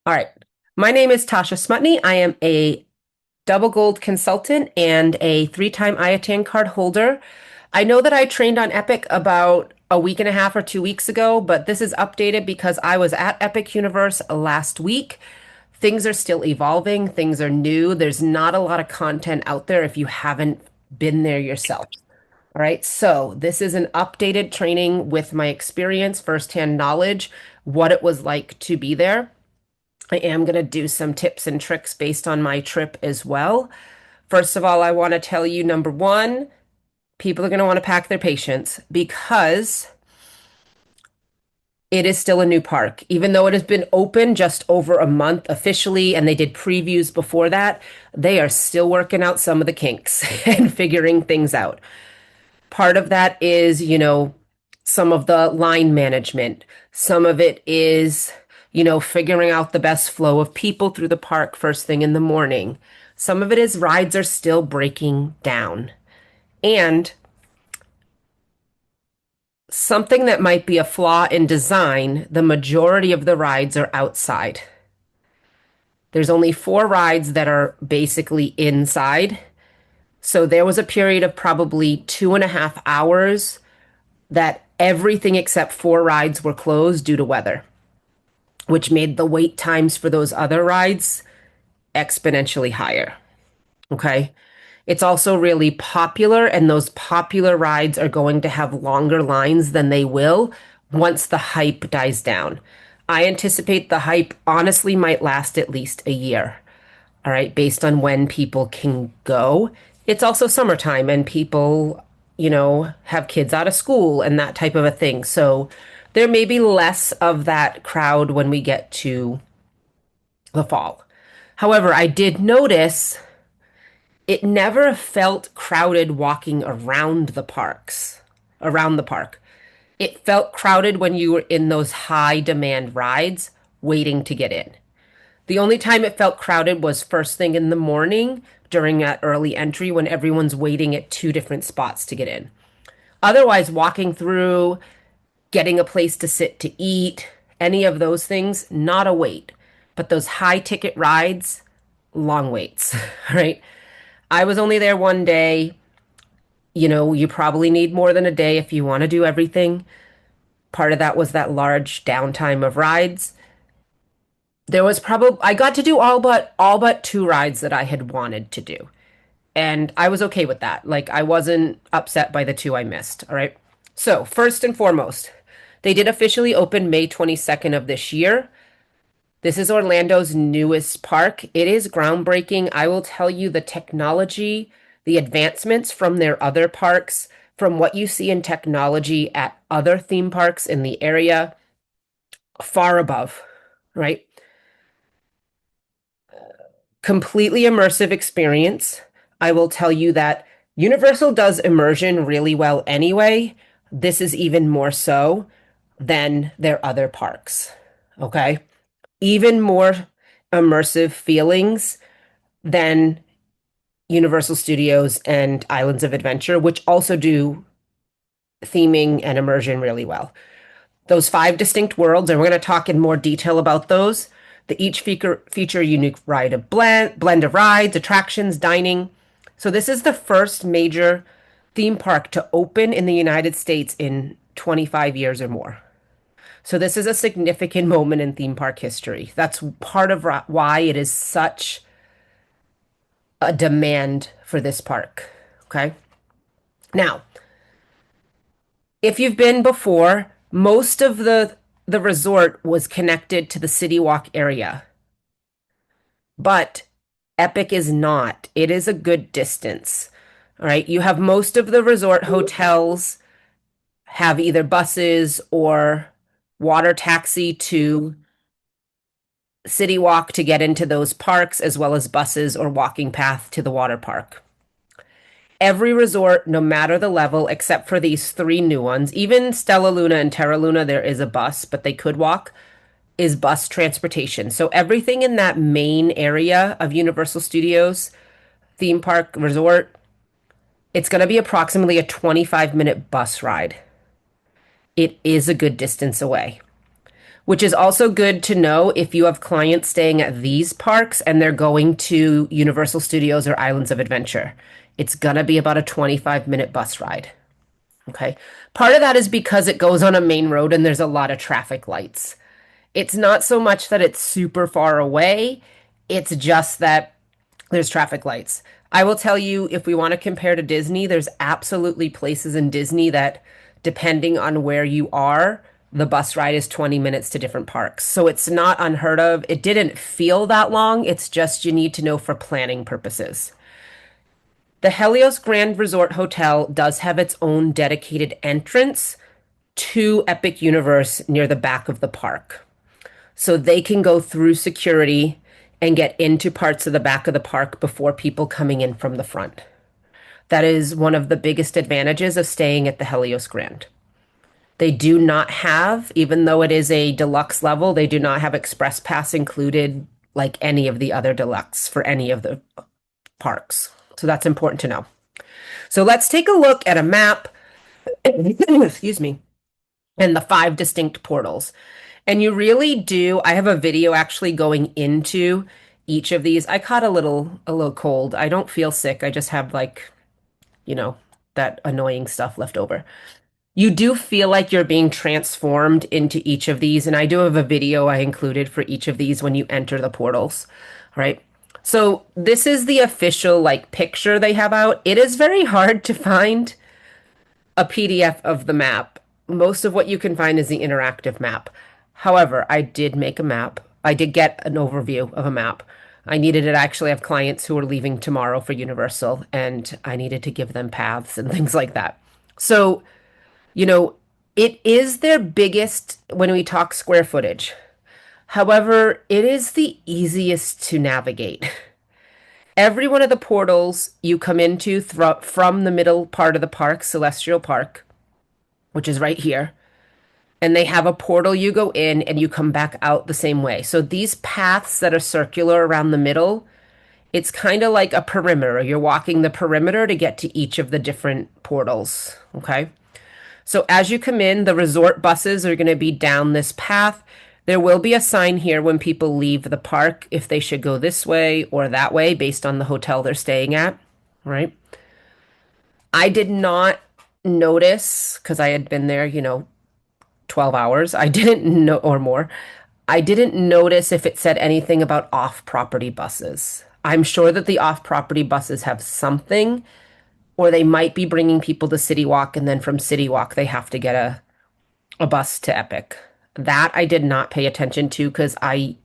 All right. My name is Tasha Smutney. I am a double gold consultant and a three-time IATAN card holder. I know that I trained on Epic about a week and a half or 2 weeks ago, but this is updated because I was at Epic Universe last week. Things are still evolving, things are new. There's not a lot of content out there if you haven't been there yourself. All right, so this is an updated training with my experience, firsthand knowledge, what it was like to be there. I am going to do some tips and tricks based on my trip as well. First of all, I want to tell you number one, people are going to want to pack their patience because it is still a new park. Even though it has been open just over a month officially, and they did previews before that, they are still working out some of the kinks and figuring things out. Part of that is, some of the line management. Some of it is, figuring out the best flow of people through the park first thing in the morning. Some of it is rides are still breaking down. And something that might be a flaw in design, the majority of the rides are outside. There's only four rides that are basically inside. So there was a period of probably 2.5 hours that everything except four rides were closed due to weather, which made the wait times for those other rides exponentially higher. Okay. It's also really popular, and those popular rides are going to have longer lines than they will once the hype dies down. I anticipate the hype honestly might last at least a year. All right, based on when people can go. It's also summertime and people, have kids out of school and that type of a thing. So there may be less of that crowd when we get to the fall. However, I did notice it never felt crowded walking around the park. It felt crowded when you were in those high demand rides waiting to get in. The only time it felt crowded was first thing in the morning during that early entry when everyone's waiting at two different spots to get in. Otherwise, walking through, getting a place to sit to eat, any of those things, not a wait. But those high ticket rides, long waits, right? I was only there one day. You probably need more than a day if you want to do everything. Part of that was that large downtime of rides. There was probably I got to do all but two rides that I had wanted to do. And I was okay with that. Like I wasn't upset by the two I missed, all right? So, first and foremost, they did officially open May 22nd of this year. This is Orlando's newest park. It is groundbreaking. I will tell you the technology, the advancements from their other parks, from what you see in technology at other theme parks in the area, far above, right? Completely immersive experience. I will tell you that Universal does immersion really well anyway. This is even more so than their other parks. Okay. Even more immersive feelings than Universal Studios and Islands of Adventure, which also do theming and immersion really well. Those five distinct worlds, and we're going to talk in more detail about those. They each feature a unique ride of blend of rides, attractions, dining. So this is the first major theme park to open in the United States in 25 years or more. So this is a significant moment in theme park history. That's part of why it is such a demand for this park. Okay. Now, if you've been before, most of the resort was connected to the City Walk area, but Epic is not. It is a good distance. All right. You have most of the resort hotels have either buses or water taxi to City Walk to get into those parks, as well as buses or walking path to the water park. Every resort, no matter the level, except for these three new ones, even Stella Luna and Terra Luna, there is a bus, but they could walk, is bus transportation. So everything in that main area of Universal Studios theme park resort, it's going to be approximately a 25-minute bus ride. It is a good distance away. which is also good to know if you have clients staying at these parks and they're going to Universal Studios or Islands of Adventure. It's gonna be about a 25-minute bus ride. Okay. Part of that is because it goes on a main road and there's a lot of traffic lights. It's not so much that it's super far away, it's just that there's traffic lights. I will tell you, if we want to compare to Disney, there's absolutely places in Disney that, depending on where you are, the bus ride is 20 minutes to different parks. So it's not unheard of. It didn't feel that long. It's just you need to know for planning purposes. The Helios Grand Resort Hotel does have its own dedicated entrance to Epic Universe near the back of the park. So they can go through security and get into parts of the back of the park before people coming in from the front. That is one of the biggest advantages of staying at the Helios Grand. They do not have, even though it is a deluxe level, they do not have express pass included like any of the other deluxe for any of the parks. So that's important to know. So let's take a look at a map, excuse me, and the five distinct portals. And you really do. I have a video actually going into each of these. I caught a little cold. I don't feel sick. I just have like, you know, that annoying stuff left over. You do feel like you're being transformed into each of these, and I do have a video I included for each of these when you enter the portals. All right. So this is the official like picture they have out. It is very hard to find a PDF of the map. Most of what you can find is the interactive map. However, I did make a map. I did get an overview of a map. I needed it. I actually have clients who are leaving tomorrow for Universal, and I needed to give them paths and things like that. So, you know, it is their biggest when we talk square footage. However, it is the easiest to navigate. Every one of the portals you come into from the middle part of the park, Celestial Park, which is right here, and they have a portal you go in and you come back out the same way. So these paths that are circular around the middle, it's kind of like a perimeter. You're walking the perimeter to get to each of the different portals. Okay. So as you come in, the resort buses are going to be down this path. There will be a sign here when people leave the park if they should go this way or that way based on the hotel they're staying at. Right. I did not notice because I had been there, 12 hours. I didn't know, or more. I didn't notice if it said anything about off-property buses. I'm sure that the off-property buses have something, or they might be bringing people to City Walk, and then from City Walk, they have to get a bus to Epic. That I did not pay attention to because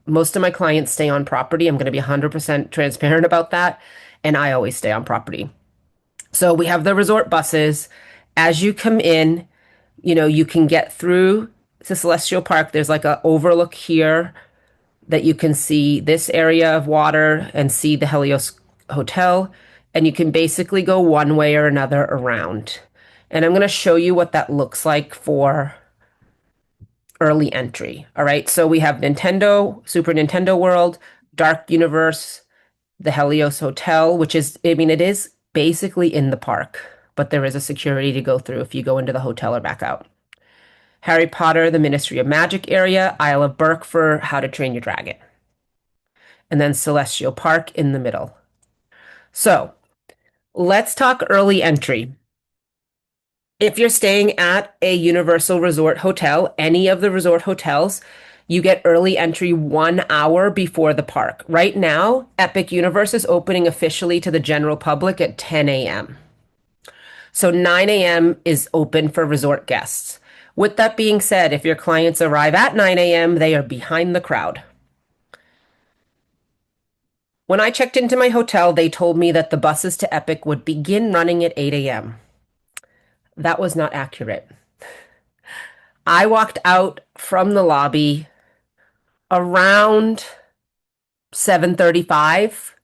most of my clients stay on property. I'm going to be 100% transparent about that, and I always stay on property. So we have the resort buses. As you come in, you can get through to Celestial Park. There's like a overlook here that you can see this area of water and see the Helios Hotel. And you can basically go one way or another around. And I'm going to show you what that looks like for early entry. All right. So we have Nintendo, Super Nintendo World, Dark Universe, the Helios Hotel, which is, I mean, it is basically in the park, but there is a security to go through if you go into the hotel or back out. Harry Potter, the Ministry of Magic area, Isle of Berk for How to Train Your Dragon, and then Celestial Park in the middle. So let's talk early entry. If you're staying at a Universal Resort Hotel, any of the resort hotels, you get early entry 1 hour before the park. Right now, Epic Universe is opening officially to the general public at 10 a.m. So 9 a.m. is open for resort guests. With that being said, if your clients arrive at 9 a.m., they are behind the crowd. When I checked into my hotel, they told me that the buses to Epic would begin running at 8 a.m. That was not accurate. I walked out from the lobby around 7:35.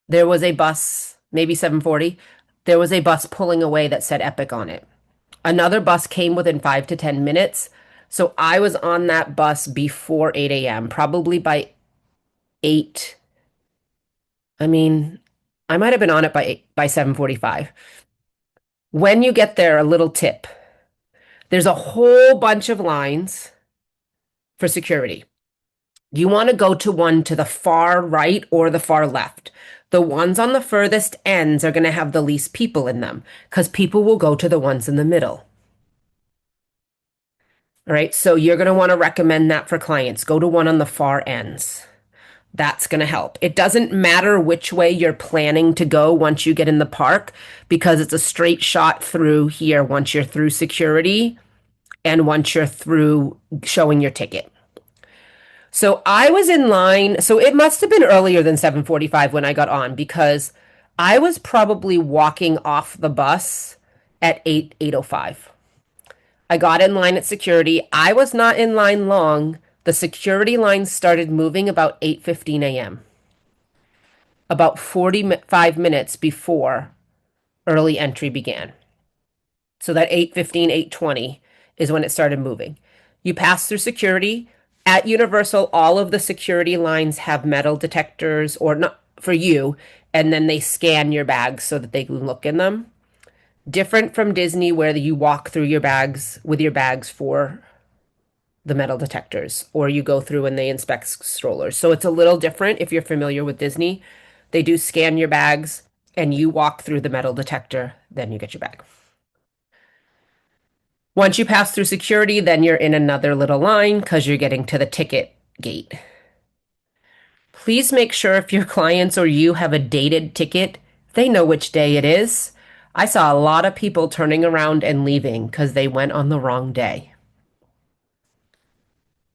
There was a bus, maybe 7:40. There was a bus pulling away that said Epic on it. Another bus came within 5 to 10 minutes. So I was on that bus before 8 a.m., probably by 8. I mean, I might have been on it by 7:45. When you get there, a little tip. There's a whole bunch of lines for security. You want to go to one to the far right or the far left. The ones on the furthest ends are going to have the least people in them because people will go to the ones in the middle. All right. So you're going to want to recommend that for clients. Go to one on the far ends. That's going to help. It doesn't matter which way you're planning to go once you get in the park because it's a straight shot through here once you're through security and once you're through showing your ticket. So I was in line, so it must have been earlier than 7:45 when I got on because I was probably walking off the bus at 8:05. I got in line at security. I was not in line long. The security line started moving about 8:15 a.m., about 45 minutes before early entry began. So that 8:15, 8:20 is when it started moving. You pass through security. At Universal, all of the security lines have metal detectors, or not for you, and then they scan your bags so that they can look in them. Different from Disney, where you walk through your bags with your bags for the metal detectors, or you go through and they inspect strollers. So it's a little different if you're familiar with Disney. They do scan your bags and you walk through the metal detector, then you get your bag. Once you pass through security, then you're in another little line because you're getting to the ticket gate. Please make sure if your clients or you have a dated ticket, they know which day it is. I saw a lot of people turning around and leaving because they went on the wrong day.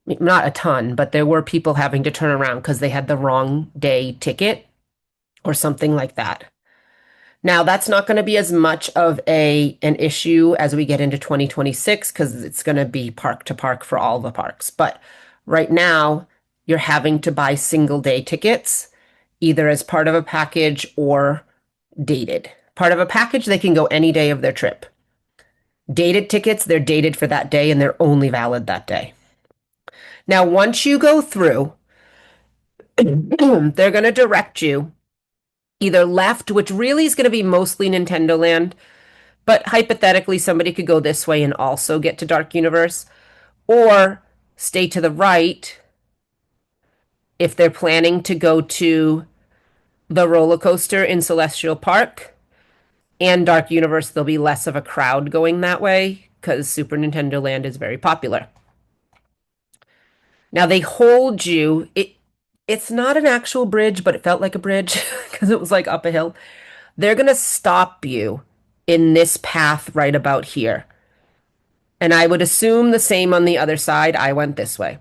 Not a ton, but there were people having to turn around because they had the wrong day ticket or something like that. Now, that's not going to be as much of an issue as we get into 2026 because it's going to be park to park for all the parks. But right now, you're having to buy single day tickets, either as part of a package or dated. Part of a package, they can go any day of their trip. Dated tickets, they're dated for that day and they're only valid that day. Now, once you go through, they're going to direct you either left, which really is going to be mostly Nintendo Land, but hypothetically, somebody could go this way and also get to Dark Universe, or stay to the right if they're planning to go to the roller coaster in Celestial Park and Dark Universe. There'll be less of a crowd going that way because Super Nintendo Land is very popular. Now they hold you. It's not an actual bridge, but it felt like a bridge because it was like up a hill. They're going to stop you in this path right about here. And I would assume the same on the other side. I went this way.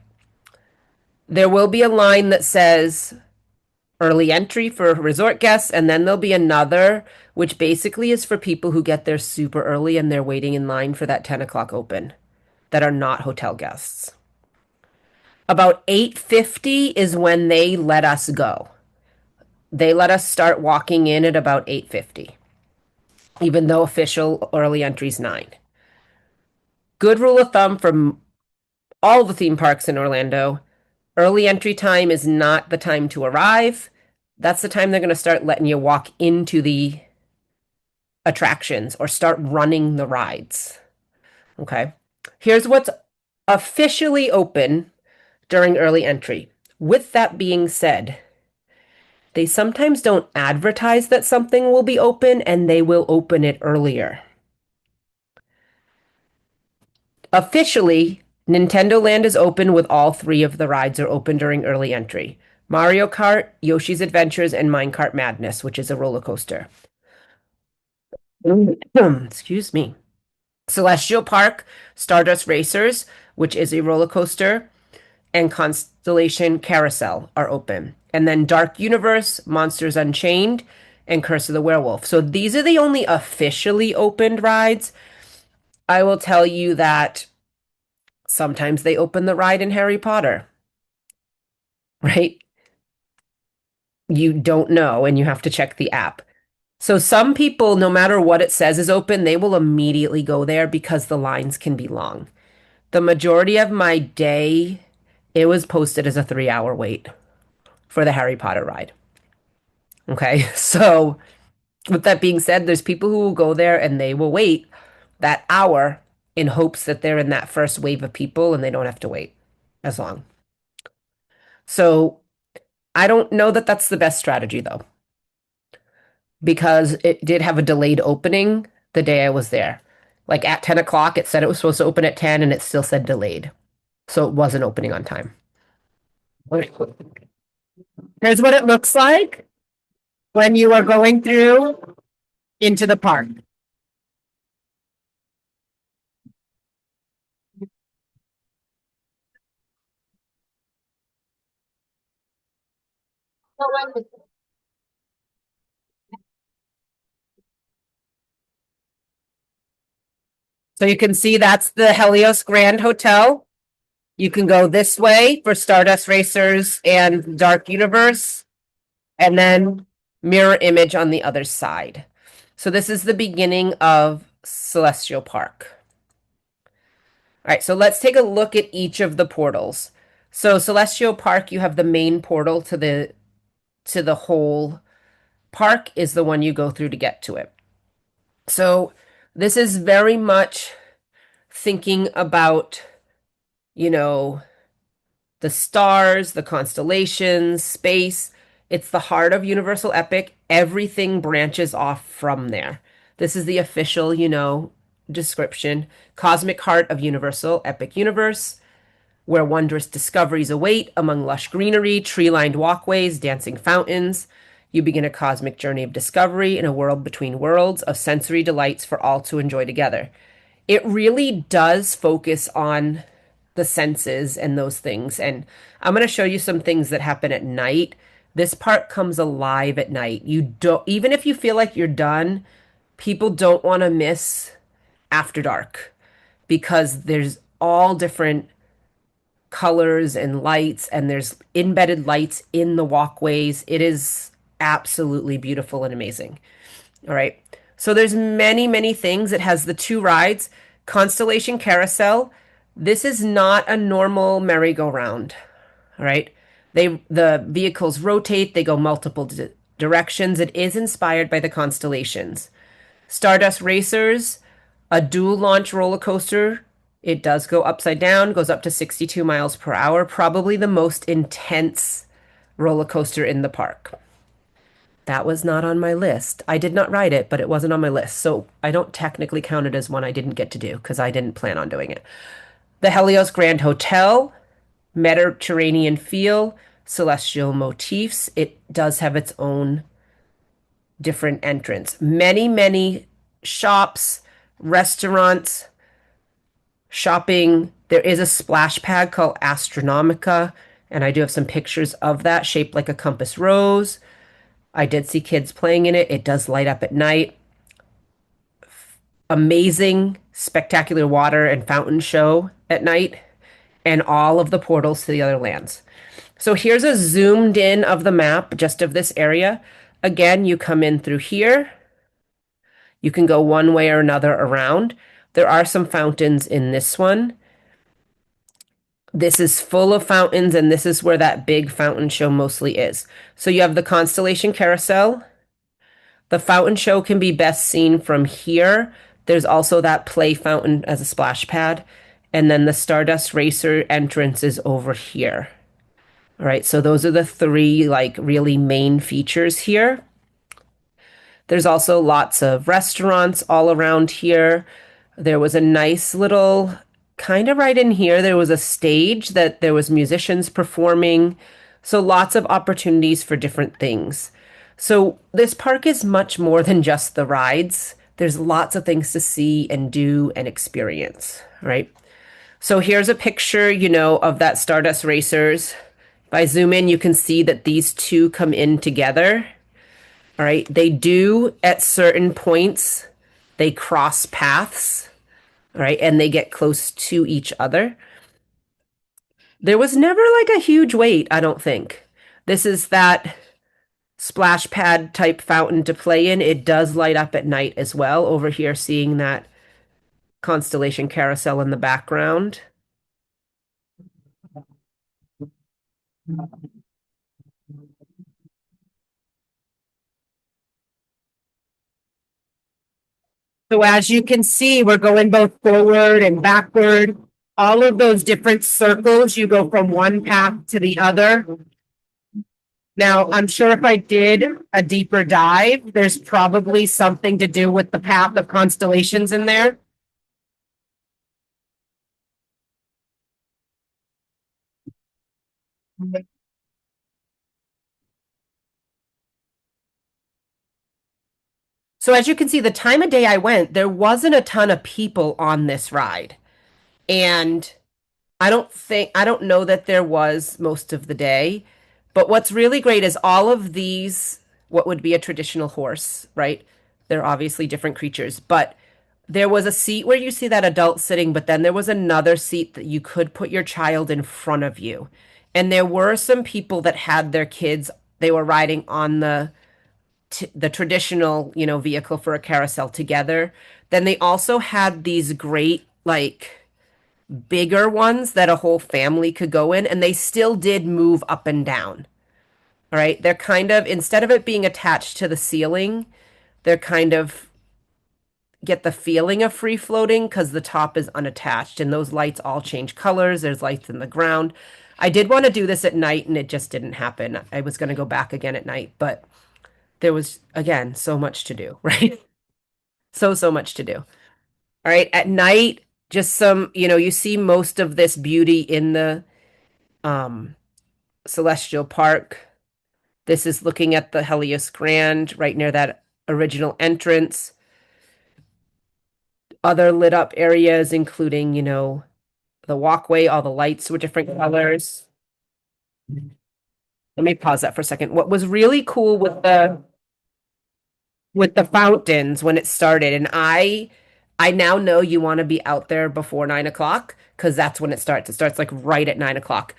There will be a line that says early entry for resort guests, and then there'll be another, which basically is for people who get there super early and they're waiting in line for that 10 o'clock open that are not hotel guests. About 8:50 is when they let us go. They let us start walking in at about 8:50, even though official early entry is 9. Good rule of thumb for all the theme parks in Orlando, early entry time is not the time to arrive. That's the time they're going to start letting you walk into the attractions or start running the rides. Okay. Here's what's officially open during early entry. With that being said, they sometimes don't advertise that something will be open and they will open it earlier. Officially, Nintendo Land is open with all three of the rides are open during early entry. Mario Kart, Yoshi's Adventures, and Minecart Madness, which is a roller coaster. Excuse me. Celestial Park, Stardust Racers, which is a roller coaster, and Constellation Carousel are open. And then Dark Universe, Monsters Unchained, and Curse of the Werewolf. So these are the only officially opened rides. I will tell you that sometimes they open the ride in Harry Potter, right? You don't know, and you have to check the app. So some people, no matter what it says is open, they will immediately go there because the lines can be long. The majority of my day, it was posted as a 3 hour wait for the Harry Potter ride. Okay. So with that being said, there's people who will go there and they will wait that hour in hopes that they're in that first wave of people and they don't have to wait. as long. So I don't know that that's the best strategy though, because it did have a delayed opening the day I was there. Like at 10 o'clock, it said it was supposed to open at 10 and it still said delayed. So it wasn't opening on time. Here's what it looks like when you are going through into the park. So you can see that's the Helios Grand Hotel. You can go this way for Stardust Racers and Dark Universe, and then mirror image on the other side. So this is the beginning of Celestial Park. All right, so let's take a look at each of the portals. So Celestial Park, you have the main portal to the whole park is the one you go through to get to it. So this is very much thinking about, you know, the stars, the constellations, space. It's the heart of Universal Epic. Everything branches off from there. This is the official, description. Cosmic heart of Universal Epic Universe, where wondrous discoveries await among lush greenery, tree lined walkways, dancing fountains. You begin a cosmic journey of discovery in a world between worlds of sensory delights for all to enjoy together. It really does focus on the senses and those things. And I'm going to show you some things that happen at night. This part comes alive at night. You don't, even if you feel like you're done, people don't want to miss After Dark because there's all different colors and lights, and there's embedded lights in the walkways. It is absolutely beautiful and amazing. All right. So there's many, many things. It has the two rides. Constellation Carousel. This is not a normal merry-go-round. All right. The vehicles rotate, they go multiple directions. It is inspired by the constellations. Stardust Racers, a dual launch roller coaster. It does go upside down, goes up to 62 miles per hour, probably the most intense roller coaster in the park. That was not on my list. I did not ride it, but it wasn't on my list. So I don't technically count it as one I didn't get to do because I didn't plan on doing it. The Helios Grand Hotel, Mediterranean feel, celestial motifs. It does have its own different entrance. Many, many shops, restaurants, shopping. There is a splash pad called Astronomica, and I do have some pictures of that shaped like a compass rose. I did see kids playing in it. It does light up at night. Amazing, spectacular water and fountain show at night, and all of the portals to the other lands. So here's a zoomed in of the map just of this area. Again, you come in through here. You can go one way or another around. There are some fountains in this one. This is full of fountains, and this is where that big fountain show mostly is. So you have the Constellation Carousel. The fountain show can be best seen from here. There's also that play fountain as a splash pad. And then the Stardust Racer entrance is over here. All right, so those are the three like really main features here. There's also lots of restaurants all around here. There was a nice little kind of right in here. There was a stage that there was musicians performing. So lots of opportunities for different things. So this park is much more than just the rides. There's lots of things to see and do and experience, right? So here's a picture, of that Stardust Racers. If I zoom in, you can see that these two come in together. All right. They do at certain points, they cross paths. All right. And they get close to each other. There was never like a huge wait, I don't think. This is that splash pad type fountain to play in. It does light up at night as well. Over here, seeing that constellation carousel in the background. So as you can see, we're going both forward and backward all of those different circles, you go from one path to the other. Now, I'm sure if I did a deeper dive, there's probably something to do with the path of constellations in there. So as you can see, the time of day I went, there wasn't a ton of people on this ride. And I don't know that there was most of the day. But what's really great is all of these, what would be a traditional horse, right? They're obviously different creatures, but there was a seat where you see that adult sitting, but then there was another seat that you could put your child in front of you. And there were some people that had their kids, they were riding on the traditional, vehicle for a carousel together. Then they also had these great, like, bigger ones that a whole family could go in, and they still did move up and down. All right. They're kind of, instead of it being attached to the ceiling, they're kind of get the feeling of free floating because the top is unattached and those lights all change colors. There's lights in the ground. I did want to do this at night and it just didn't happen. I was going to go back again at night, but there was, again, so much to do, right? So much to do. All right. At night, just some, you see most of this beauty in the um, Celestial Park. This is looking at the Helios Grand right near that original entrance. Other lit up areas, including, the walkway, all the lights were different colors. Let me pause that for a second. What was really cool with the fountains when it started, and I now know you want to be out there before 9 o'clock because that's when it starts. It starts like right at 9 o'clock.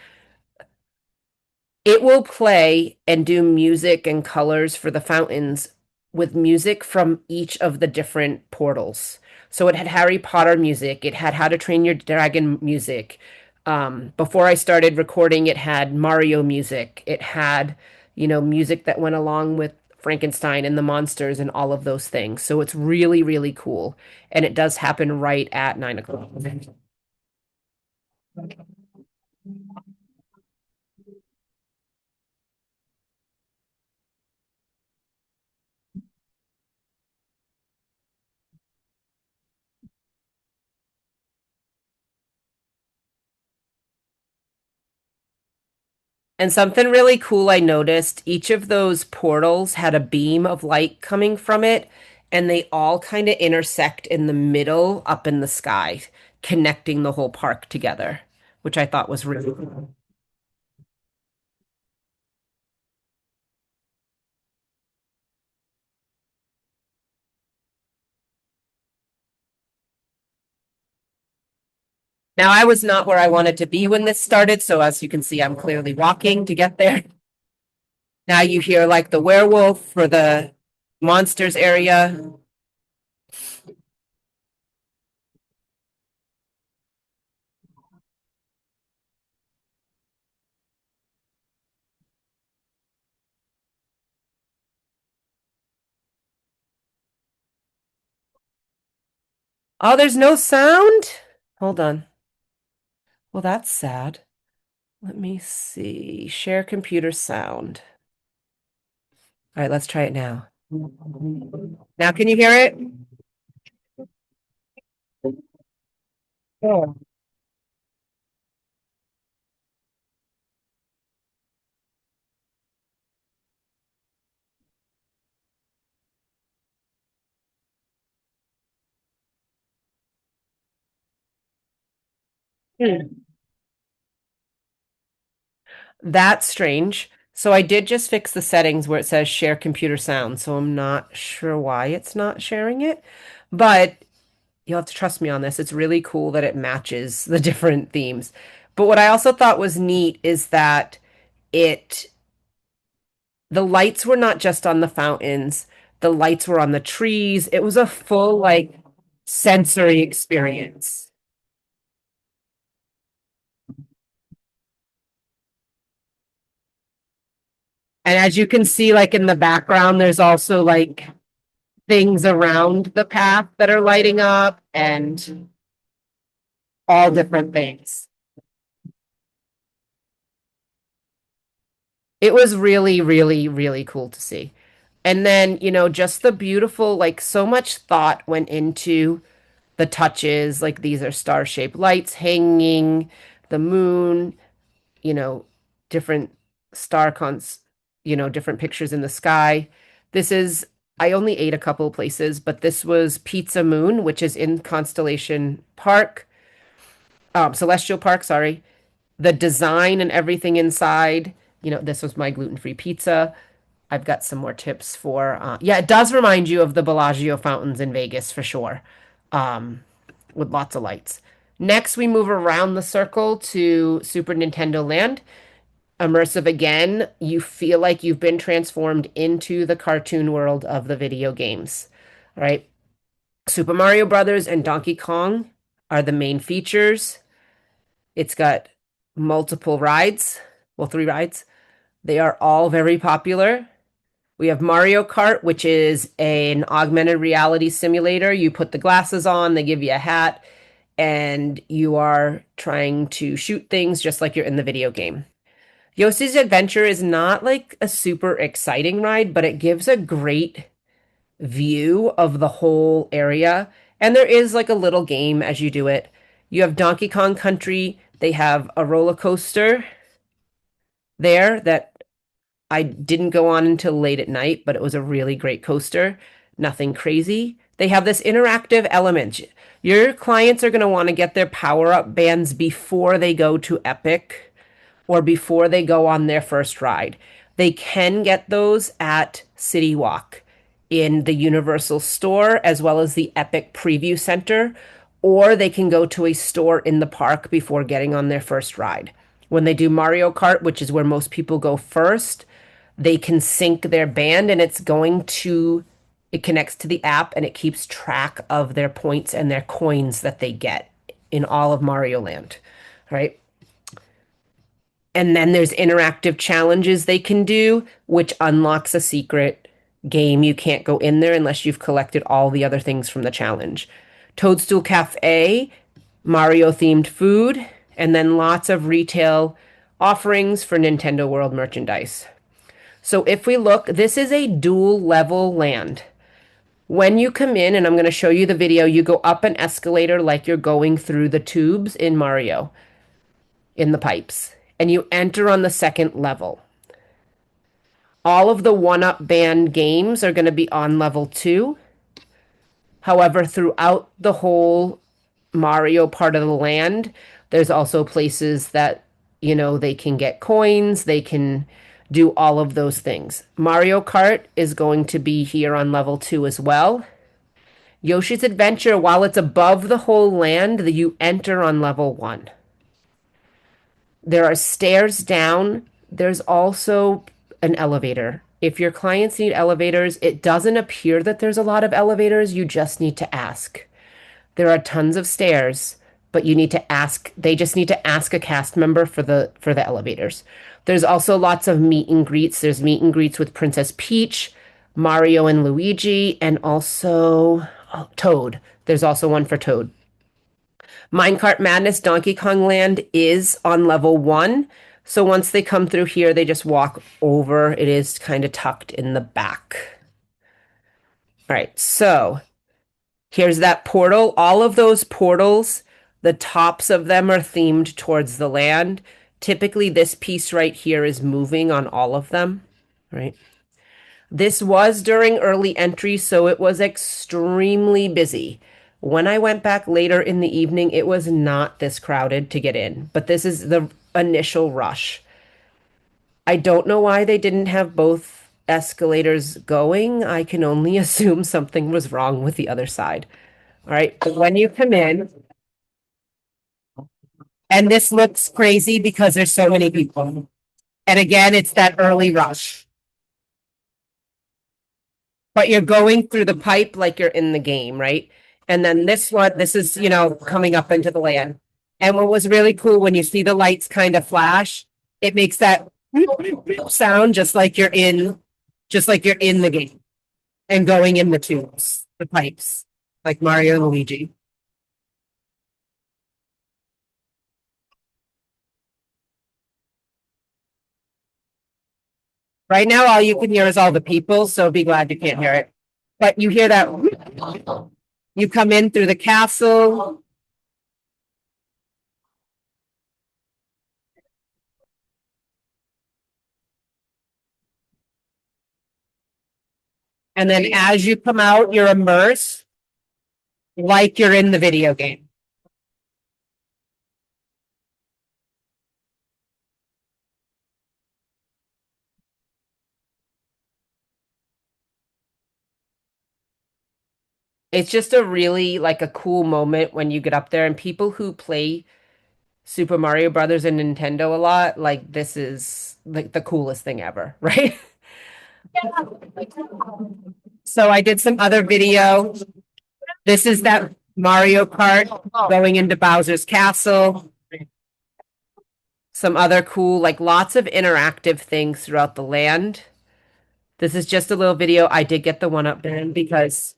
It will play and do music and colors for the fountains with music from each of the different portals. So it had Harry Potter music, it had How to Train Your Dragon music. Before I started recording, it had Mario music. It had, music that went along with Frankenstein and the monsters and all of those things. So it's really, really cool. And it does happen right at 9 o'clock. And something really cool I noticed, each of those portals had a beam of light coming from it, and they all kind of intersect in the middle up in the sky, connecting the whole park together, which I thought was really cool. Now, I was not where I wanted to be when this started, so as you can see, I'm clearly walking to get there. Now you hear like the werewolf for the monsters area. Oh, there's no sound? Hold on. Well, that's sad. Let me see. Share computer sound. All right, let's try it now. Now, can you hear it? Oh. Hmm. That's strange. So I did just fix the settings where it says share computer sound. So I'm not sure why it's not sharing it, but you'll have to trust me on this. It's really cool that it matches the different themes. But what I also thought was neat is that it the lights were not just on the fountains, the lights were on the trees. It was a full like sensory experience. And as you can see, like in the background, there's also like things around the path that are lighting up and all different things. It was really, really, really cool to see. And then, just the beautiful, like so much thought went into the touches. Like these are star-shaped lights hanging, the moon, you know, different star cons, different pictures in the sky. This is, I only ate a couple of places, but this was Pizza Moon, which is in Constellation Park, Celestial Park, sorry. The design and everything inside, this was my gluten-free pizza. I've got some more tips for, yeah, it does remind you of the Bellagio fountains in Vegas for sure, with lots of lights. Next, we move around the circle to Super Nintendo Land. Immersive again, you feel like you've been transformed into the cartoon world of the video games, right? Super Mario Brothers and Donkey Kong are the main features. It's got multiple rides, well, three rides. They are all very popular. We have Mario Kart, which is an augmented reality simulator. You put the glasses on, they give you a hat, and you are trying to shoot things just like you're in the video game. Yoshi's Adventure is not like a super exciting ride, but it gives a great view of the whole area. And there is like a little game as you do it. You have Donkey Kong Country. They have a roller coaster there that I didn't go on until late at night, but it was a really great coaster. Nothing crazy. They have this interactive element. Your clients are going to want to get their power up bands before they go to Epic or before they go on their first ride. They can get those at City Walk in the Universal store as well as the Epic Preview Center, or they can go to a store in the park before getting on their first ride. When they do Mario Kart, which is where most people go first, they can sync their band and it connects to the app and it keeps track of their points and their coins that they get in all of Mario Land, right? And then there's interactive challenges they can do, which unlocks a secret game. You can't go in there unless you've collected all the other things from the challenge. Toadstool Cafe, Mario themed food, and then lots of retail offerings for Nintendo World merchandise. So if we look, this is a dual level land. When you come in, and I'm going to show you the video, you go up an escalator like you're going through the tubes in Mario, in the pipes, and you enter on the second level. All of the one-up band games are going to be on level 2. However, throughout the whole Mario part of the land, there's also places that, they can get coins, they can do all of those things. Mario Kart is going to be here on level 2 as well. Yoshi's Adventure, while it's above the whole land, you enter on level 1. There are stairs down. There's also an elevator. If your clients need elevators, it doesn't appear that there's a lot of elevators. You just need to ask. There are tons of stairs, but you need to ask. They just need to ask a cast member for the elevators. There's also lots of meet and greets. There's meet and greets with Princess Peach, Mario and Luigi, and also Toad. There's also one for Toad. Minecart Madness Donkey Kong Land is on level 1. So once they come through here, they just walk over. It is kind of tucked in the back. All right, so here's that portal. All of those portals, the tops of them are themed towards the land. Typically, this piece right here is moving on all of them, right? This was during early entry, so it was extremely busy. When I went back later in the evening, it was not this crowded to get in, but this is the initial rush. I don't know why they didn't have both escalators going. I can only assume something was wrong with the other side. All right, but when you come in, and this looks crazy because there's so many people. And again, it's that early rush. But you're going through the pipe like you're in the game, right? And then this one, this is, coming up into the land. And what was really cool when you see the lights kind of flash, it makes that sound just like you're in the game and going in the tubes, the pipes, like Mario and Luigi. Right now, all you can hear is all the people, so be glad you can't hear it. But you hear that you come in through the castle, and then as you come out, you're immersed like you're in the video game. It's just a really like a cool moment when you get up there and people who play Super Mario Brothers and Nintendo a lot, like this is like the coolest thing ever, right? So I did some other video. This is that Mario Kart going into Bowser's Castle. Some other cool, like lots of interactive things throughout the land. This is just a little video. I did get the one up band because,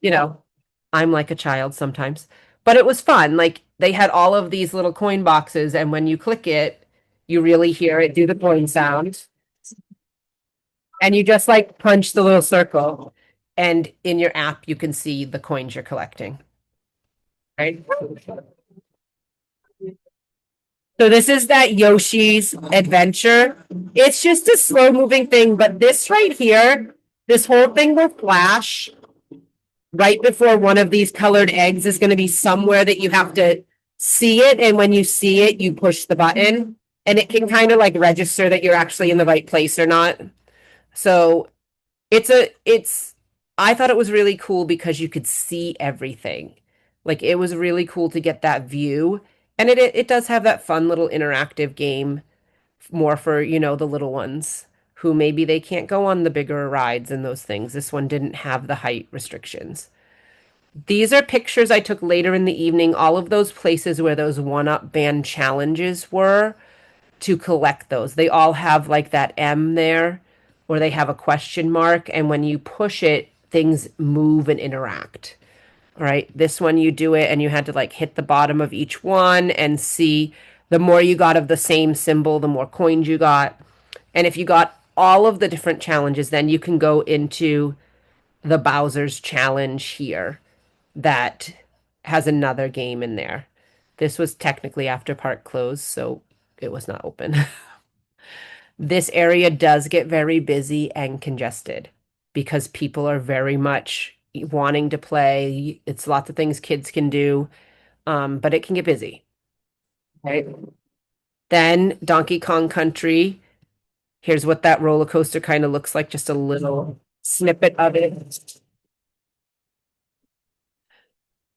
I'm like a child sometimes. But it was fun. Like they had all of these little coin boxes, and when you click it, you really hear it do the coin sound. And you just like punch the little circle. And in your app, you can see the coins you're collecting, right? So this is that Yoshi's Adventure. It's just a slow moving thing, but this right here, this whole thing will flash right before one of these colored eggs is going to be somewhere that you have to see it. And when you see it, you push the button and it can kind of like register that you're actually in the right place or not. So it's, I thought it was really cool because you could see everything. Like it was really cool to get that view. And it does have that fun little interactive game more for, the little ones who maybe they can't go on the bigger rides and those things. This one didn't have the height restrictions. These are pictures I took later in the evening, all of those places where those one-up band challenges were to collect those. They all have like that M there, or they have a question mark, and when you push it, things move and interact. All right, this one you do it, and you had to like hit the bottom of each one and see the more you got of the same symbol, the more coins you got. And if you got all of the different challenges, then you can go into the Bowser's challenge here that has another game in there. This was technically after park closed, so it was not open. This area does get very busy and congested because people are very much wanting to play. It's lots of things kids can do, but it can get busy. Right. Then Donkey Kong Country. Here's what that roller coaster kind of looks like, just a little snippet of it.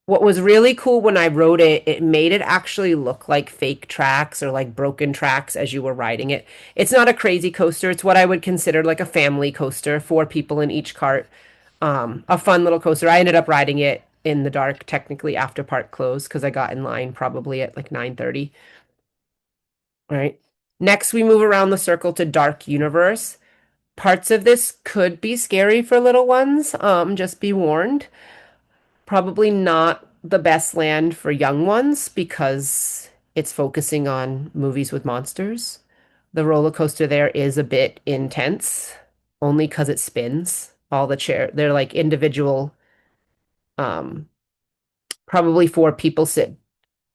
What was really cool when I wrote it, it made it actually look like fake tracks or like broken tracks as you were riding it. It's not a crazy coaster. It's what I would consider like a family coaster, four people in each cart. A fun little coaster. I ended up riding it in the dark, technically after park closed, because I got in line probably at like 9:30. All right. Next, we move around the circle to Dark Universe. Parts of this could be scary for little ones. Just be warned. Probably not the best land for young ones because it's focusing on movies with monsters. The roller coaster there is a bit intense, only because it spins. All the they're like individual, um, probably four people sit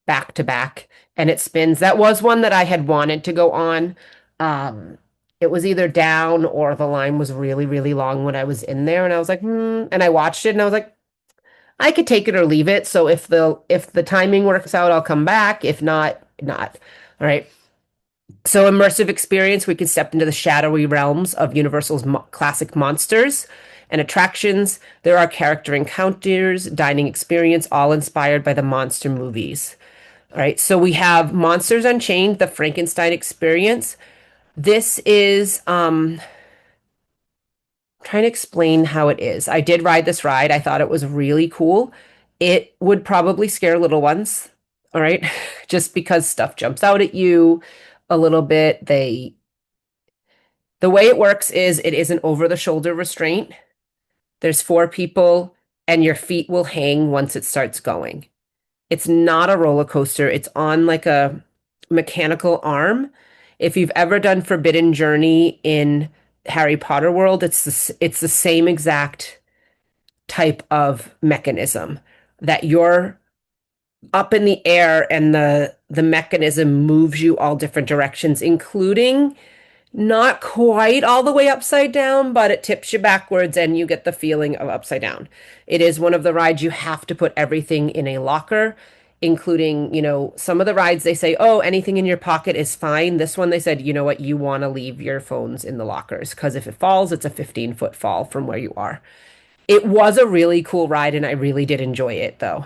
back to back and it spins. That was one that I had wanted to go on. Um, it was either down or the line was really, really long when I was in there, and I was like, and I watched it and I was like, I could take it or leave it. So if the timing works out, I'll come back. If not, not. All right. So immersive experience, we can step into the shadowy realms of Universal's classic monsters and attractions. There are character encounters, dining experience, all inspired by the monster movies. All right. So we have Monsters Unchained, the Frankenstein experience. This is trying to explain how it is. I did ride this ride. I thought it was really cool. It would probably scare little ones, all right? Just because stuff jumps out at you a little bit. The way it works is it is an over the shoulder restraint. There's four people and your feet will hang once it starts going. It's not a roller coaster. It's on like a mechanical arm. If you've ever done Forbidden Journey in Harry Potter world, it's the same exact type of mechanism that you're up in the air and the mechanism moves you all different directions, including not quite all the way upside down, but it tips you backwards and you get the feeling of upside down. It is one of the rides you have to put everything in a locker, including, some of the rides they say, oh, anything in your pocket is fine. This one they said, you know what, you want to leave your phones in the lockers because if it falls, it's a 15-foot fall from where you are. It was a really cool ride and I really did enjoy it though.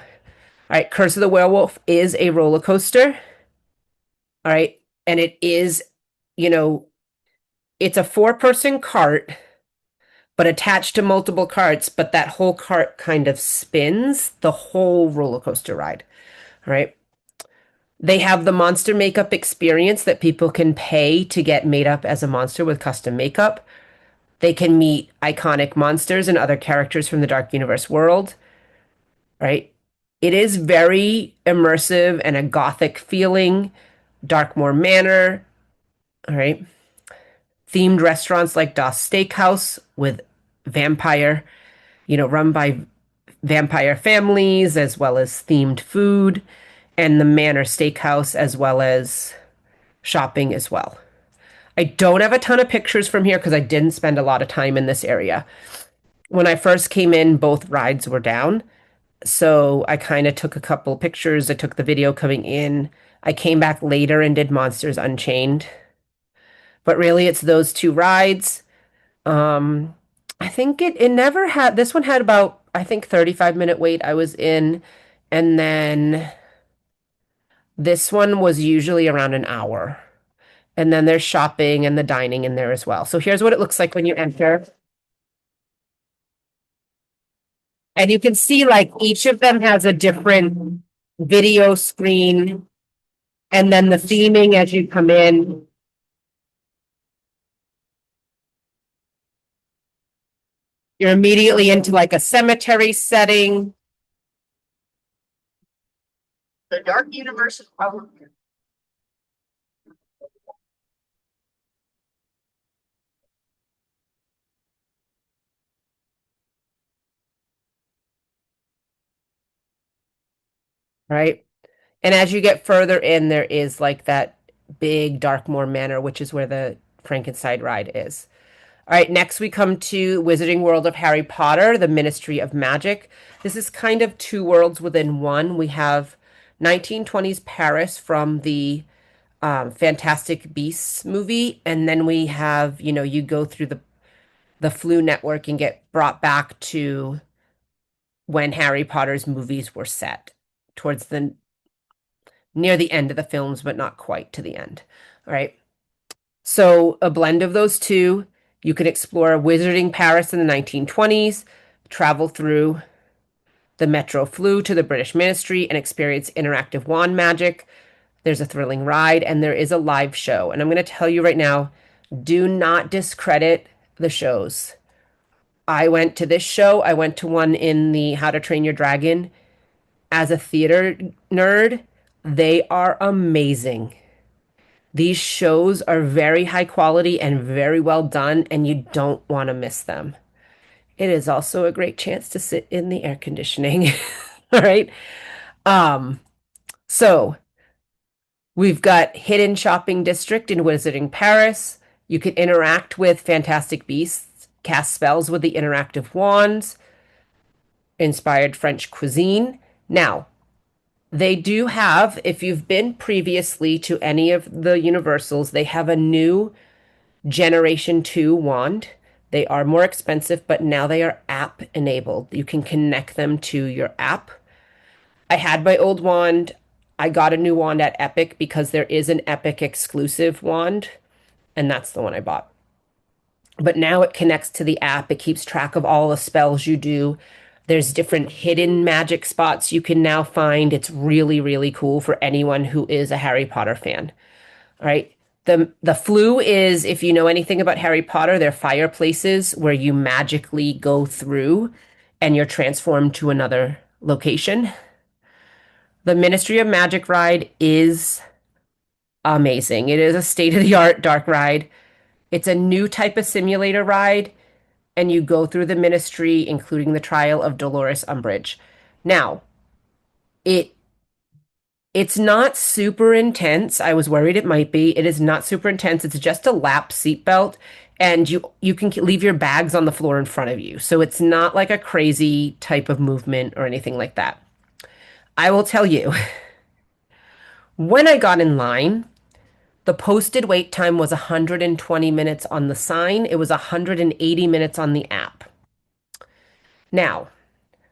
All right, Curse of the Werewolf is a roller coaster. All right, and it is, you know, it's a four-person cart but attached to multiple carts, but that whole cart kind of spins the whole roller coaster ride, right? They have the monster makeup experience that people can pay to get made up as a monster with custom makeup. They can meet iconic monsters and other characters from the Dark Universe world, right? It is very immersive and a gothic feeling, Darkmoor Manor, all right? Themed restaurants like Das Steakhouse with vampire, run by vampire families as well as themed food, and the Manor Steakhouse as well as shopping as well. I don't have a ton of pictures from here because I didn't spend a lot of time in this area. When I first came in, both rides were down. So I kind of took a couple pictures. I took the video coming in. I came back later and did Monsters Unchained. But really, it's those two rides. Um, I think it never had, this one had about, I think, 35-minute wait I was in. And then this one was usually around an hour. And then there's shopping and the dining in there as well. So here's what it looks like when you enter. And you can see like each of them has a different video screen and then the theming as you come in. You're immediately into like a cemetery setting. The Dark Universe is probably right. And as you get further in, there is like that big Darkmoor Manor, which is where the Frankenstein ride is. All right, next we come to Wizarding World of Harry Potter, the Ministry of Magic. This is kind of two worlds within one. We have 1920s Paris from the Fantastic Beasts movie, and then we have, you go through the Flu Network and get brought back to when Harry Potter's movies were set towards the near the end of the films, but not quite to the end. All right. So a blend of those two. You can explore Wizarding Paris in the 1920s, travel through the Metro Flu to the British Ministry, and experience interactive wand magic. There's a thrilling ride, and there is a live show. And I'm going to tell you right now, do not discredit the shows. I went to this show. I went to one in the How to Train Your Dragon. As a theater nerd, they are amazing. These shows are very high quality and very well done, and you don't want to miss them. It is also a great chance to sit in the air conditioning. All right. Um, so we've got Hidden Shopping District in Wizarding Paris. You can interact with Fantastic Beasts, cast spells with the interactive wands, inspired French cuisine. Now, they do have, if you've been previously to any of the Universals, they have a new Generation 2 wand. They are more expensive, but now they are app enabled. You can connect them to your app. I had my old wand. I got a new wand at Epic because there is an Epic exclusive wand, and that's the one I bought. But now it connects to the app. It keeps track of all the spells you do. There's different hidden magic spots you can now find. It's really, really cool for anyone who is a Harry Potter fan. All right. The Flu is, if you know anything about Harry Potter, they're fireplaces where you magically go through and you're transformed to another location. The Ministry of Magic ride is amazing. It is a state-of-the-art dark ride. It's a new type of simulator ride, and you go through the ministry, including the trial of Dolores Umbridge. Now, it it's not super intense. I was worried it might be. It is not super intense. It's just a lap seatbelt, and you can leave your bags on the floor in front of you. So it's not like a crazy type of movement or anything like that. I will tell you, when I got in line, the posted wait time was 120 minutes on the sign. It was 180 minutes on the app. Now,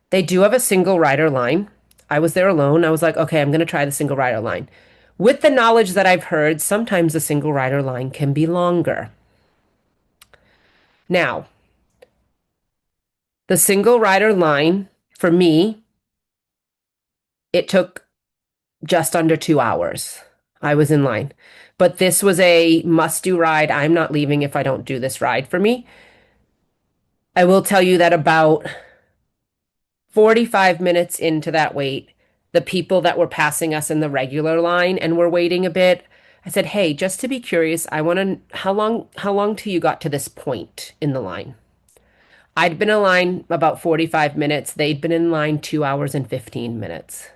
they do have a single rider line. I was there alone. I was like, okay, I'm going to try the single rider line. With the knowledge that I've heard, sometimes the single rider line can be longer. Now, the single rider line for me, it took just under 2 hours. I was in line. But this was a must do ride. I'm not leaving if I don't do this ride for me. I will tell you that about 45 minutes into that wait, the people that were passing us in the regular line and were waiting a bit, I said, "Hey, just to be curious, I want to how long till you got to this point in the line?" I'd been in line about 45 minutes. They'd been in line 2 hours and 15 minutes.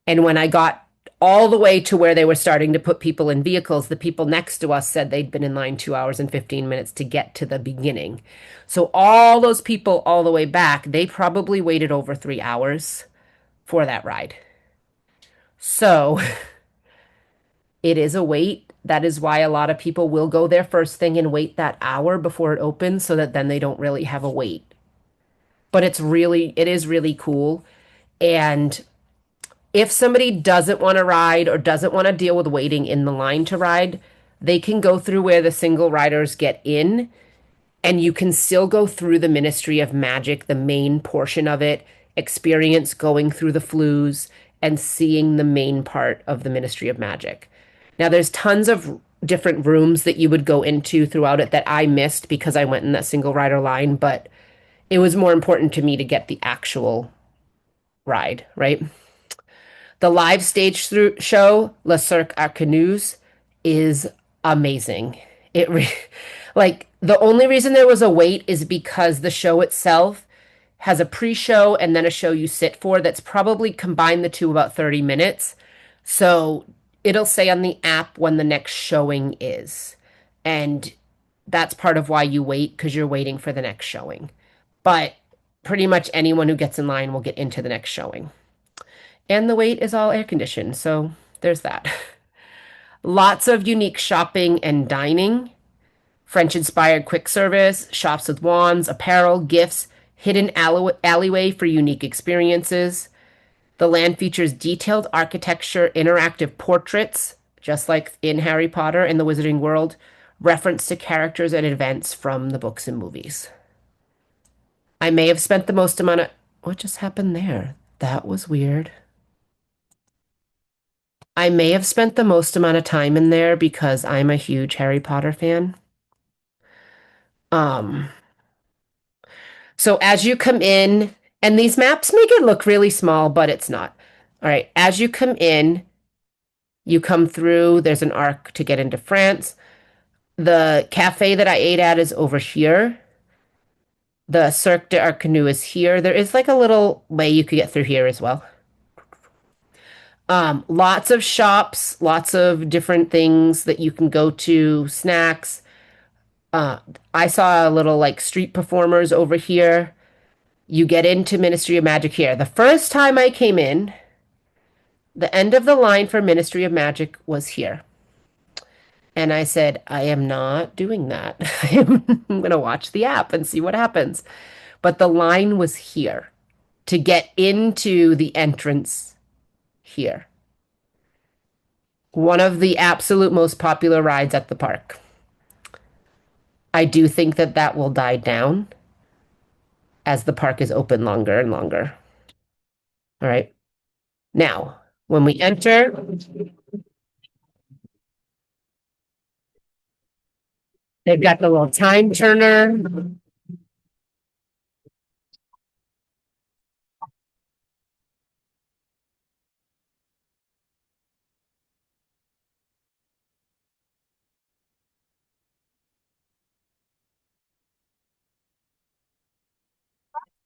And when I got all the way to where they were starting to put people in vehicles, the people next to us said they'd been in line 2 hours and 15 minutes to get to the beginning. So all those people all the way back, they probably waited over 3 hours for that ride. So it is a wait. That is why a lot of people will go there first thing and wait that hour before it opens so that then they don't really have a wait. But it is really cool. And if somebody doesn't want to ride or doesn't want to deal with waiting in the line to ride, they can go through where the single riders get in, and you can still go through the Ministry of Magic, the main portion of it, experience going through the flues and seeing the main part of the Ministry of Magic. Now, there's tons of different rooms that you would go into throughout it that I missed because I went in that single rider line, but it was more important to me to get the actual ride, right? The live stage through show, Le Cirque Arcanus, is amazing. It re like the only reason there was a wait is because the show itself has a pre-show and then a show you sit for that's probably combined the two about 30 minutes. So it'll say on the app when the next showing is. And that's part of why you wait because you're waiting for the next showing. But pretty much anyone who gets in line will get into the next showing. And the wait is all air conditioned, so there's that. Lots of unique shopping and dining, French inspired quick service, shops with wands, apparel, gifts, hidden alleyway for unique experiences. The land features detailed architecture, interactive portraits, just like in Harry Potter and the Wizarding World, reference to characters and events from the books and movies. I may have spent the most amount of. What just happened there? That was weird. I may have spent the most amount of time in there because I'm a huge Harry Potter fan. Um, so as you come in, and these maps make it look really small, but it's not. All right, as you come in, you come through, there's an arc to get into France. The cafe that I ate at is over here. The Cirque d'Arcanus is here. There is like a little way you could get through here as well. Lots of shops, lots of different things that you can go to, snacks. Uh, I saw a little like street performers over here. You get into Ministry of Magic here. The first time I came in, the end of the line for Ministry of Magic was here. And I said, I am not doing that. I'm going to watch the app and see what happens. But the line was here to get into the entrance here. One of the absolute most popular rides at the park. I do think that that will die down as the park is open longer and longer. All right. Now, when we enter, they've got the little time turner.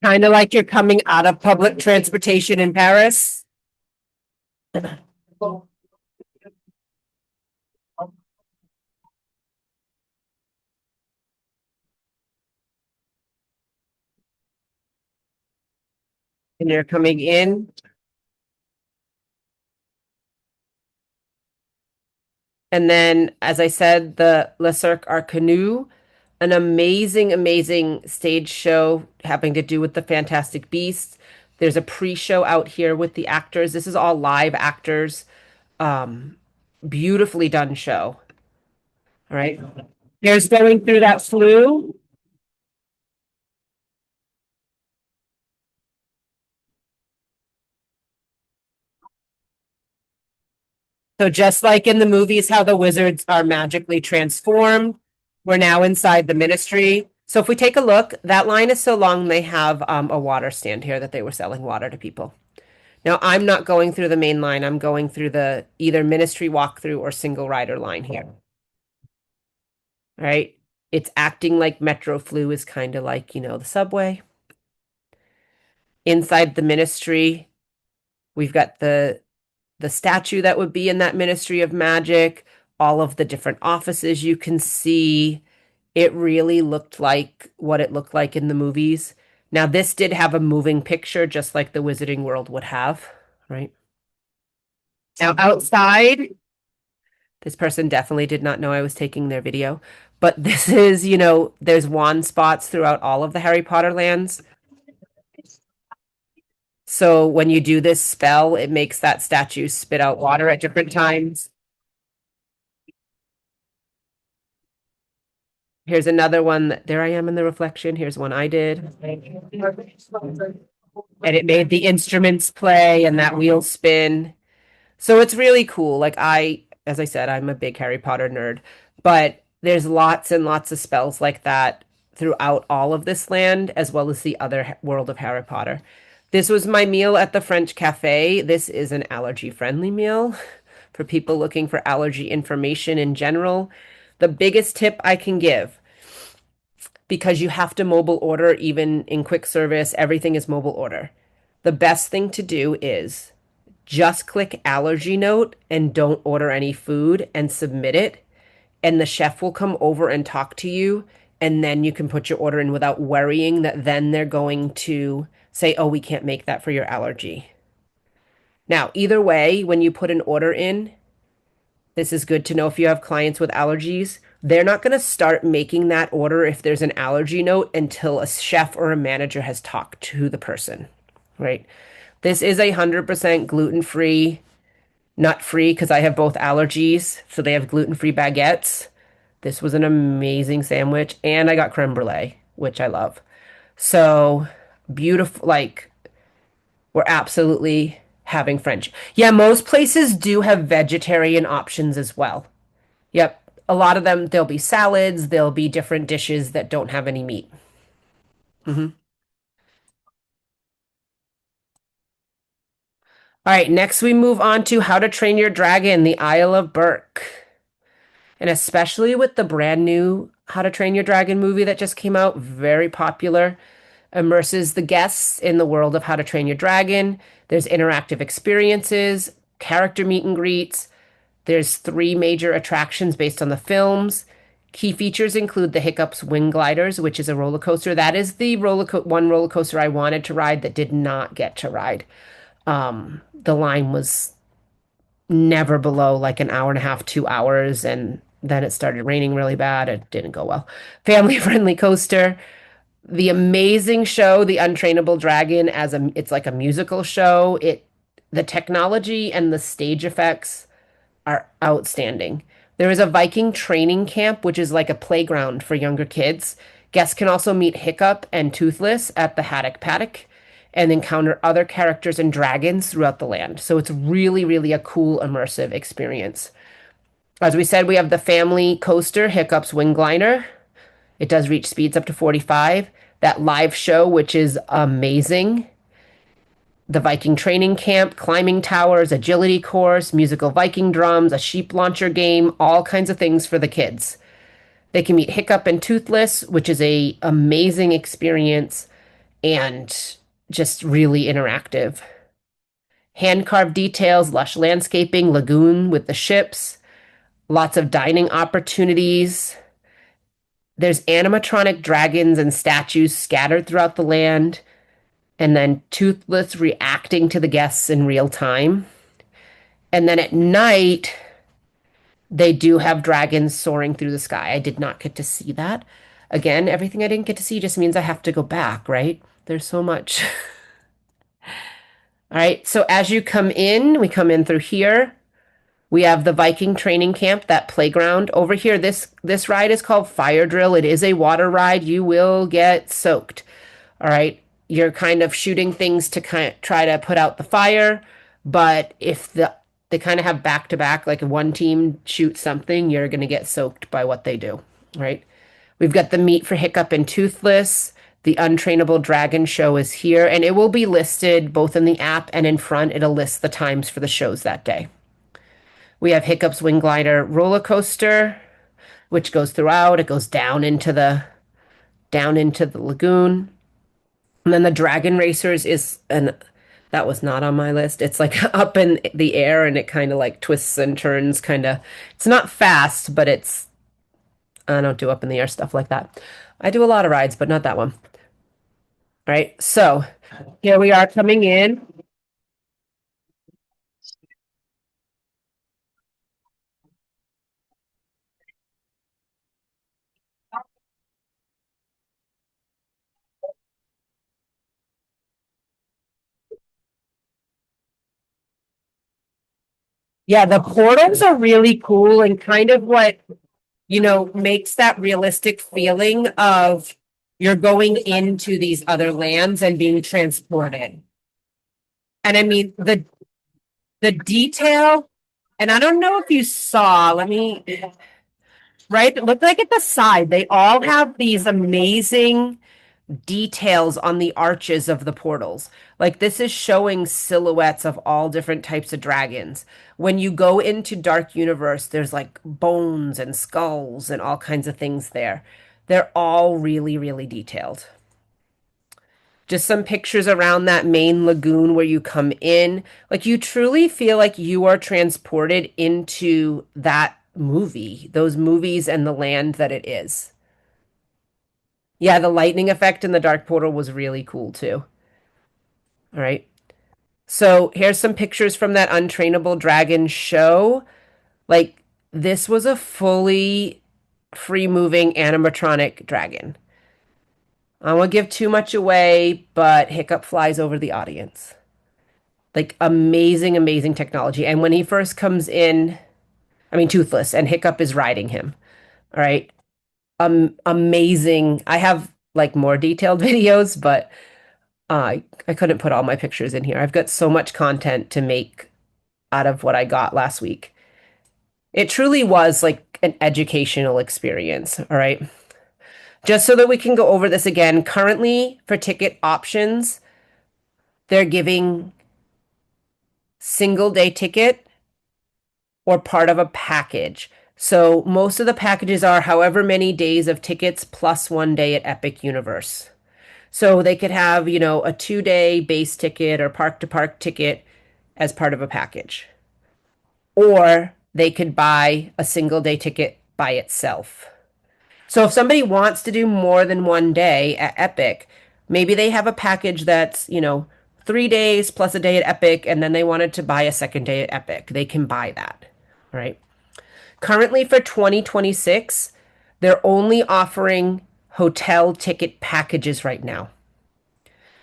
Kind of like you're coming out of public transportation in Paris. And you're coming in. And then, as I said, the Le Cirque Arcanu, an amazing, amazing stage show having to do with the Fantastic Beasts. There's a pre-show out here with the actors. This is all live actors. Um, Beautifully done show. All right. Here's going through that flu. So just like in the movies, how the wizards are magically transformed, we're now inside the ministry. So if we take a look, that line is so long, they have a water stand here that they were selling water to people. Now I'm not going through the main line. I'm going through the either ministry walkthrough or single rider line here. Right? It's acting like Metro Flu is kind of like, the subway. Inside the ministry, we've got the statue that would be in that Ministry of Magic, all of the different offices you can see. It really looked like what it looked like in the movies. Now, this did have a moving picture, just like the Wizarding World would have, right? Now, outside, this person definitely did not know I was taking their video, but this is, there's wand spots throughout all of the Harry Potter lands. So when you do this spell, it makes that statue spit out water at different times. Here's another one. There I am in the reflection. Here's one I did. And it made the instruments play and that wheel spin. So it's really cool. Like as I said, I'm a big Harry Potter nerd, but there's lots and lots of spells like that throughout all of this land, as well as the other world of Harry Potter. This was my meal at the French Cafe. This is an allergy-friendly meal for people looking for allergy information in general. The biggest tip I can give, because you have to mobile order even in quick service, everything is mobile order. The best thing to do is just click allergy note and don't order any food and submit it. And the chef will come over and talk to you. And then you can put your order in without worrying that then they're going to say, oh, we can't make that for your allergy. Now, either way, when you put an order in, this is good to know if you have clients with allergies. They're not going to start making that order if there's an allergy note until a chef or a manager has talked to the person, right? This is 100% gluten-free, nut-free because I have both allergies. So they have gluten-free baguettes. This was an amazing sandwich. And I got creme brulee, which I love. So beautiful. Like, we're absolutely having French. Yeah, most places do have vegetarian options as well. Yep. A lot of them, there'll be salads, there'll be different dishes that don't have any meat. Hmm. All right, next we move on to How to Train Your Dragon, the Isle of Berk. And especially with the brand new How to Train Your Dragon movie that just came out, very popular, immerses the guests in the world of How to Train Your Dragon. There's interactive experiences, character meet and greets. There's three major attractions based on the films. Key features include the Hiccups Wing Gliders, which is a roller coaster. That is the one roller coaster I wanted to ride that did not get to ride. The line was never below like an hour and a half, 2 hours, and then it started raining really bad. It didn't go well. Family friendly coaster. The amazing show, The Untrainable Dragon, it's like a musical show. The technology and the stage effects are outstanding. There is a Viking training camp, which is like a playground for younger kids. Guests can also meet Hiccup and Toothless at the Haddock Paddock and encounter other characters and dragons throughout the land. So it's really, really a cool, immersive experience. As we said, we have the family coaster, Hiccup's Wing Glider. It does reach speeds up to 45. That live show, which is amazing. The Viking training camp, climbing towers, agility course, musical Viking drums, a sheep launcher game, all kinds of things for the kids. They can meet Hiccup and Toothless, which is a amazing experience. and just really interactive. Hand carved details, lush landscaping, lagoon with the ships, lots of dining opportunities. There's animatronic dragons and statues scattered throughout the land, and then Toothless reacting to the guests in real time. And then at night, they do have dragons soaring through the sky. I did not get to see that. Again, everything I didn't get to see just means I have to go back, right? There's so much. All right, so as you come in, we come in through here. We have the Viking training camp, that playground. Over here, this ride is called Fire Drill. It is a water ride. You will get soaked. All right. You're kind of shooting things to kind of try to put out the fire, but if they kind of have back to back, like one team shoots something, you're going to get soaked by what they do, right? We've got the meet for Hiccup and Toothless. The Untrainable Dragon show is here, and it will be listed both in the app and in front. It'll list the times for the shows that day. We have Hiccup's Wing Glider roller coaster, which goes throughout. It goes down into the lagoon. And then the Dragon Racers is an that was not on my list. It's like up in the air and it kind of like twists and turns kind of. It's not fast, but it's I don't do up in the air stuff like that. I do a lot of rides, but not that one. All right. So, here we are coming in. Yeah, the portals are really cool and kind of what, makes that realistic feeling of you're going into these other lands and being transported. And I mean, the detail, and I don't know if you saw, right? It looked like at the side, they all have these amazing details on the arches of the portals. Like this is showing silhouettes of all different types of dragons. When you go into Dark Universe, there's like bones and skulls and all kinds of things there. They're all really, really detailed. Just some pictures around that main lagoon where you come in. Like you truly feel like you are transported into that movie, those movies and the land that it is. Yeah, the lightning effect in the Dark Portal was really cool too. All right. So here's some pictures from that Untrainable Dragon show. Like this was a fully free moving animatronic dragon. I won't give too much away, but Hiccup flies over the audience. Like amazing, amazing technology. And when he first comes in, I mean, Toothless, and Hiccup is riding him. All right. Amazing. I have like more detailed videos, but I couldn't put all my pictures in here. I've got so much content to make out of what I got last week. It truly was like an educational experience. All right. Just so that we can go over this again, currently for ticket options, they're giving single day ticket or part of a package. So most of the packages are however many days of tickets plus 1 day at Epic Universe. So they could have, a 2 day base ticket or park to park ticket as part of a package. Or they could buy a single day ticket by itself. So if somebody wants to do more than 1 day at Epic, maybe they have a package that's, 3 days plus a day at Epic, and then they wanted to buy a second day at Epic. They can buy that, right? Currently for 2026, they're only offering hotel ticket packages right now.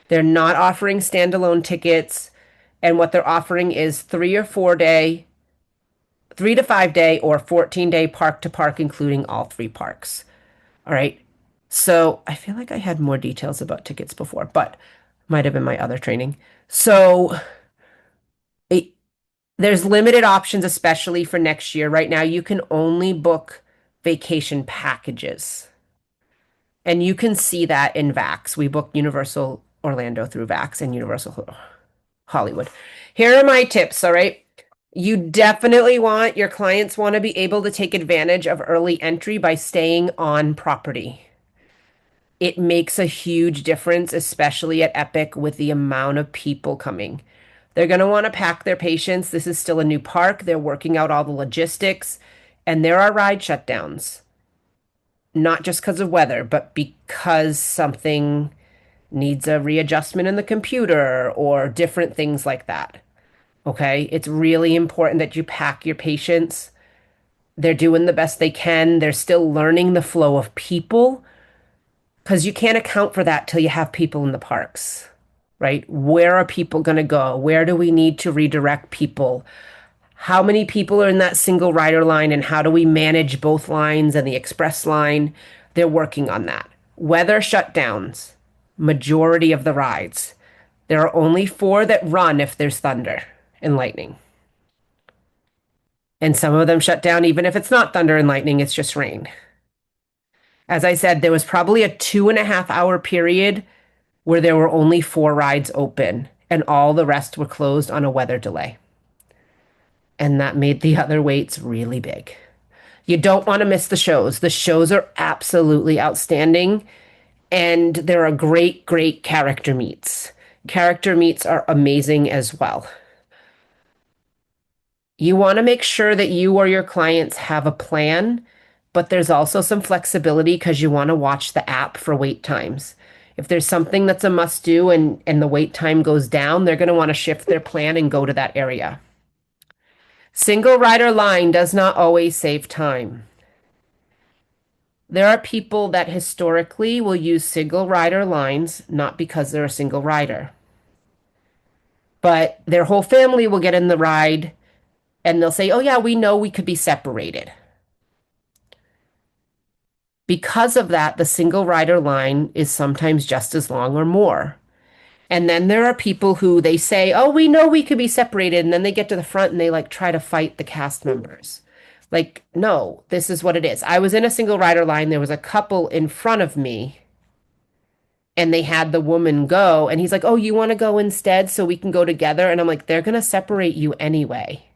They're not offering standalone tickets, and what they're offering is 3 to 5 day or 14-day park to park, including all three parks. All right. So I feel like I had more details about tickets before, but might have been my other training. So it, there's limited options, especially for next year. Right now, you can only book vacation packages. And you can see that in VAX. We book Universal Orlando through VAX and Universal Hollywood. Here are my tips, all right? You definitely want your clients want to be able to take advantage of early entry by staying on property. It makes a huge difference, especially at Epic with the amount of people coming. They're going to want to pack their patients. This is still a new park. They're working out all the logistics, and there are ride shutdowns, not just because of weather, but because something needs a readjustment in the computer or different things like that. Okay. It's really important that you pack your patients. They're doing the best they can. They're still learning the flow of people because you can't account for that till you have people in the parks, right? Where are people going to go? Where do we need to redirect people? How many people are in that single rider line and how do we manage both lines and the express line? They're working on that. Weather shutdowns, majority of the rides. There are only four that run if there's thunder and lightning. And some of them shut down even if it's not thunder and lightning, it's just rain. As I said, there was probably a 2.5 hour period where there were only four rides open and all the rest were closed on a weather delay. And that made the other waits really big. You don't want to miss the shows. The shows are absolutely outstanding, and there are great, great character meets. Character meets are amazing as well. You want to make sure that you or your clients have a plan, but there's also some flexibility because you want to watch the app for wait times. If there's something that's a must do and the wait time goes down, they're going to want to shift their plan and go to that area. Single rider line does not always save time. There are people that historically will use single rider lines, not because they're a single rider, but their whole family will get in the ride and they'll say, oh, yeah, we know we could be separated. Because of that, the single rider line is sometimes just as long or more. And then there are people who they say, oh, we know we could be separated. And then they get to the front and they like try to fight the cast members. Like, no, this is what it is. I was in a single rider line. There was a couple in front of me and they had the woman go. And he's like, oh, you want to go instead so we can go together? And I'm like, they're going to separate you anyway.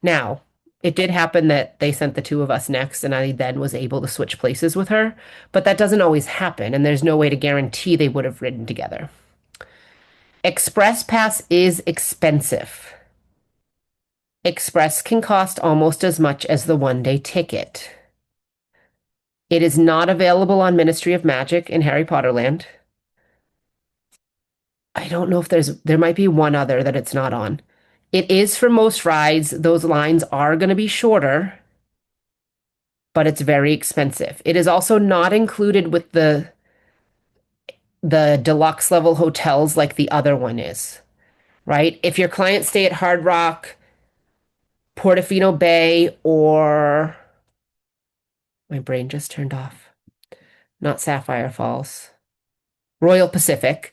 Now, it did happen that they sent the two of us next, and I then was able to switch places with her, but that doesn't always happen, and there's no way to guarantee they would have ridden together. Express Pass is expensive. Express can cost almost as much as the one-day ticket. It is not available on Ministry of Magic in Harry Potter Land. I don't know if there might be one other that it's not on. It is for most rides. Those lines are going to be shorter, but it's very expensive. It is also not included with the deluxe level hotels like the other one is, right? If your clients stay at Hard Rock, Portofino Bay, or my brain just turned off, not Sapphire Falls, Royal Pacific,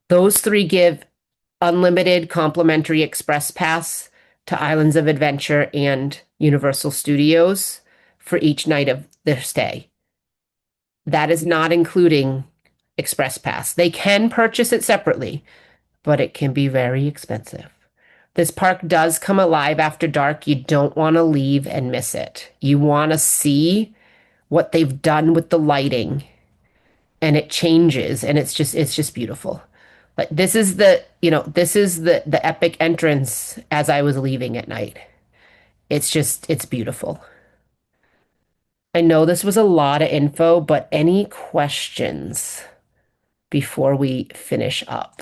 those three give unlimited complimentary express pass to Islands of Adventure and Universal Studios for each night of their stay. That is not including Express Pass. They can purchase it separately, but it can be very expensive. This park does come alive after dark. You don't want to leave and miss it. You want to see what they've done with the lighting, and it changes, and it's just beautiful. Like this is the epic entrance as I was leaving at night. It's beautiful. I know this was a lot of info, but any questions before we finish up?